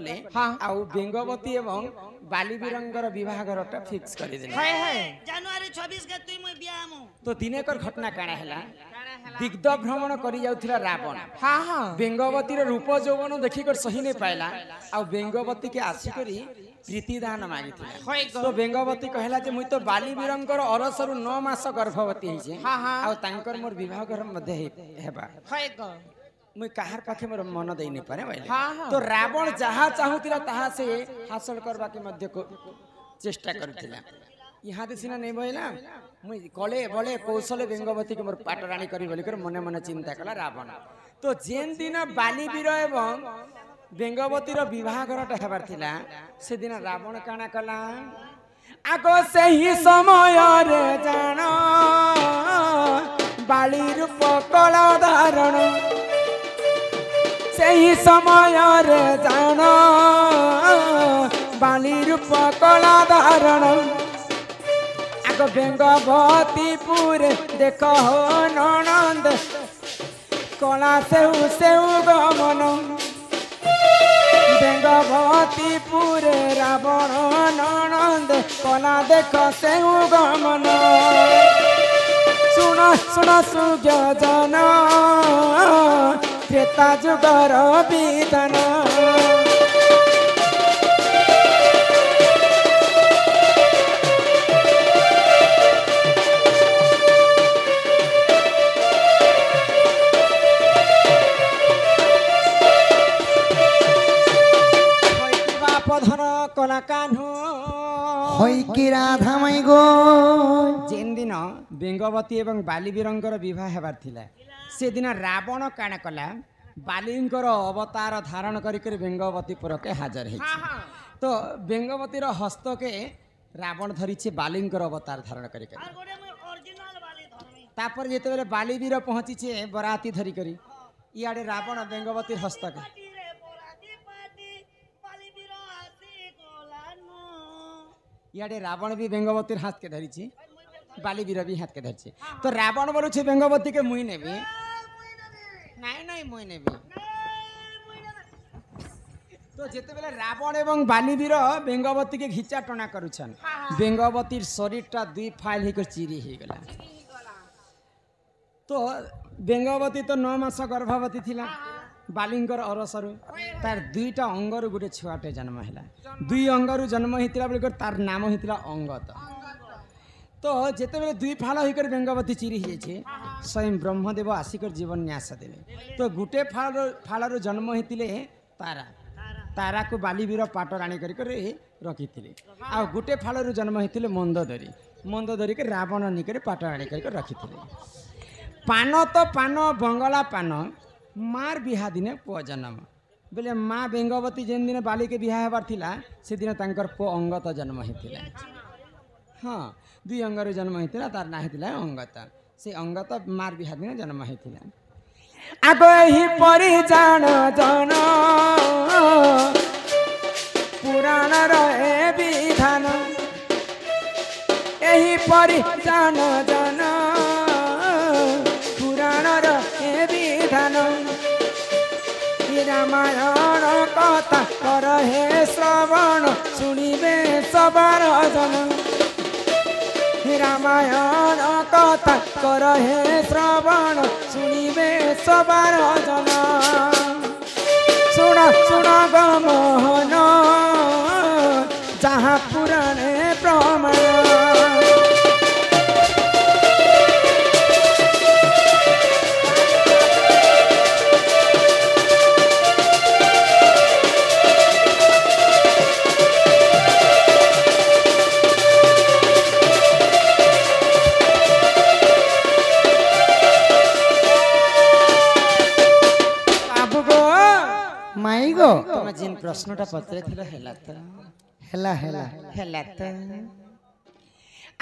कले हाँ। आउ बेंगवती एवं बालीवीरंगर विवाहरटा फिक्स कर देले जनवरी 26 के तुई मैं बियाह मु तो दिनेकर घटना काना हैला दिग्ध भ्रमण करी जाउथिला रावण हाँ हाँ बेंगवती रूप यौवन देखिकर सही नहीं पाइला आ बेंगवती के आसिकरी प्रीतिदान मागिथिला तो बेंगवती कहला जे मुई तो बालीवीरंगर अरसरु 9 मास गर्भवती हिजे हाँ, हाँ। आ तांकर मोर विवाह घर मध्ये हेबा मुई कहार पाखे मोर मन देई नहीं पारे भाई हाँ, हाँ। तो रावण जहा चाहुतिला ताहा से हासिल करबा के मध्य को चेष्टा करथिला यहाँ दे सिना नहीं भइला मुई कले बले कौशल बेंगवती के मोर पाटराणी करी बोली कर मने मने चिंता कला रावण तो जेन दिन बालीवीर एवं बेंगवतीर विवाह घरटा हेबार थिला से दिन रावण काना कला आगो से ही समय रे जान बाली रूप कला धारण से ही समय रे जान बाली रूप कला धारण आगो बेंगवतीपुर देख हो ननंद कला से गमन बेंगवतीपुर रावण ननंद कला देख से गमन सुन सुन सुज्ञजन त्रेता जुगर विधान कला कान्हू होई कि राधा मई गो जेन दिन बेंगवती एवं बालीवीरंगर विवाह हेबार थिला से दिन रावण काना कला बालींकर अवतार धारण करिकर बेंगवतीपुर के हाजर है तो बेंगवतीर हस्त के रावण धरिछे बालींकर अवतार धारण करिकर और गोटे मैं ओरिजिनल वाली धरमी तापर जेतेबेले बालीवीर पहुंचीछे बराती धरि करी इयाडे रावण बेंगवतीर हस्त के पाटी रे बोराती पाटी बाली बिरो हाथी कोलानो इयाडे रावण भी बेंगवतीर हाथ के धरिछे बालीवीर भी हाथ के धरिछे तो रावण बोलुछे बेंगवती के मुई नेबी नहीं नहीं मुई नेबी तो जेतेबेले रावण एवं बालीवीर बेंगवती के घिचा टना करुछन बेंगवतीर शरीरटा दुई फाइल होकर चिरी हो गला तो बेंगवती तो 9 मास गर्भवती थिला बालिंगर अरसरु तार दुईटा अंगरु गोटे छुआटे जन्म हैला दुई अंगरु जन्म हितिला बोलिकर तार नाम हितिला अंगत तो जेतेबेले दुई फाल होकर बेंगवती चिरी हिजे स्वयं ब्रह्मदेव आसिकर जीवन न्यास देले तो गुटे फालर जन्म हितिले तारा तारा को बालीवीर पाटराणी करी रखी आ गुटे फालर जन्म होते मंदोदरी के रावण निकरे पाटराणी कर रखी पान तो पान बंगला पान मार बिहा दिने पुआ जन्म बोले माँ बेंगवती जेन दिन बाली के बिहा हेबार थिला से दिन तांकर पुआ अंगत जन्म होता हाँ दुई अंगर जन्म होता तार ना होता अंगत से अंगत मार बिहा दिन जन्म होता आगो ही परी जान जन पुराण रहे विधान यही परी जान जन पुराण रहे विधान रामायण कथा कर हे श्रवण सुनिबे सबार जन रामायण कथा कर हे श्रवण सुनिबे सबार जन सुन सुन गमोहन जहाँ पुराणे प्रमाण माई गो तुम जिन प्रश्नटा पचरे थिला हेला त हेला हेला हेला त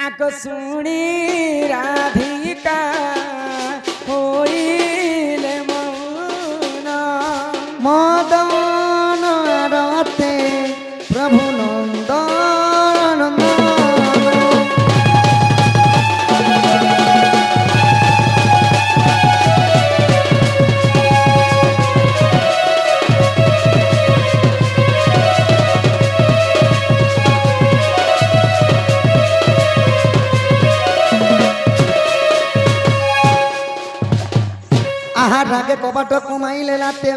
आको सुनी राधिका होइले मौन मदन रते प्रभु नंदन যে কবাট কমাইলে লাতে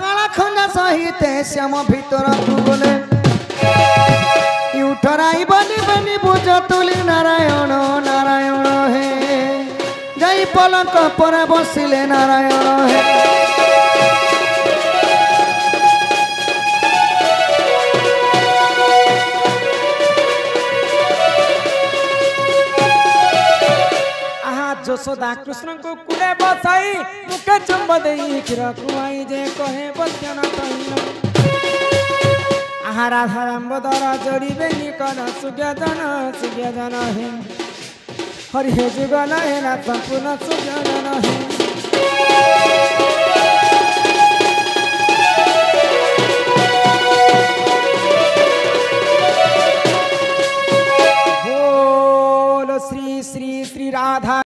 গালা খঞ্জা সহিতে শ্যাম ভিতরকু গলে উঠরাই বনি বনি বুঝ তুলি নারায়ণ নারায়ণ হে যাই পলক পরে বসিলে নারায়ণ হে যশোদা কৃষ্ণ को कुले बसाई मुके चंब देई क्षीर खुआई जे कहे बचन तैन आहा राधा रामबदर जोड़िबे निकन सुज्ञ जन हे हरि हे जुगल हे ना संपूर्ण सुज्ञ जन हे बोल श्री श्री श्री राधा